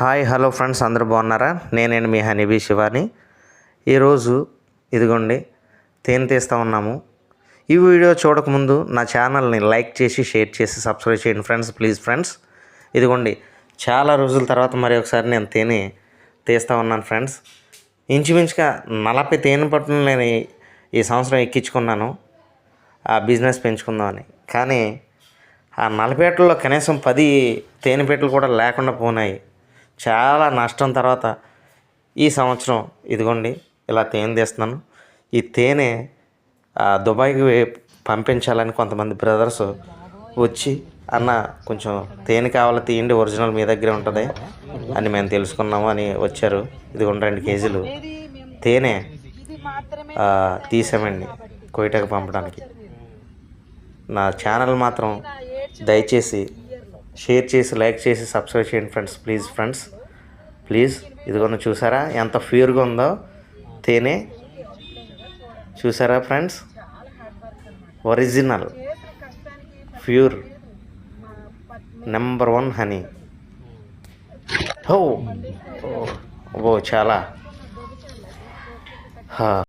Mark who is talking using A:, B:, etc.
A: Hi hello friends, అందరూ బాగున్నారా? నేనండి మీ హనీబీ శివాని. ఈరోజు ఇదిగోండి తేనె తీస్తూ ఉన్నాము. ఈ వీడియో చూడకముందు నా ఛానల్ని లైక్ చేసి షేర్ చేసి సబ్స్క్రైబ్ చేయండి ఫ్రెండ్స్, ప్లీజ్ ఫ్రెండ్స్. ఇదిగోండి చాలా రోజుల తర్వాత మరి ఒకసారి నేను తేనె తీస్తూ ఉన్నాను ఫ్రెండ్స్. ఇంచుమించుగా 40 తేనె పట్టును నేను ఈ సంవత్సరం ఎక్కించుకున్నాను ఆ బిజినెస్ పెంచుకుందామని. కానీ ఆ 40 పెట్టల్లో కనీసం 10 తేనె పెట్టలు కూడా లేకుండా పోనాయి. చాలా నష్టం తర్వాత ఈ సంవత్సరం ఇదిగోండి ఇలా తేనె తీస్తున్నాను. ఈ తేనె దుబాయ్కి పంపించాలని కొంతమంది బ్రదర్స్ వచ్చి, అన్న కొంచెం తేనె కావాలి తీయండి, ఒరిజినల్ మీ దగ్గరే ఉంటుంది అని మేము తెలుసుకున్నాము అని వచ్చారు. ఇదిగోండి 2 కేజీలు తేనె తీసామండి కోయిటాకు పంపడానికి. నా ఛానల్ మాత్రం దయచేసి షేర్ చేసి లైక్ చేసి సబ్స్క్రైబ్ చేయండి ఫ్రెండ్స్, ప్లీజ్ ఫ్రెండ్స్, ప్లీజ్. ఇదిగోండి చూసారా ఎంత ప్యూర్గా ఉందో తేనె, చూసారా friends? Original pure number 1 honey. ఓ చాలా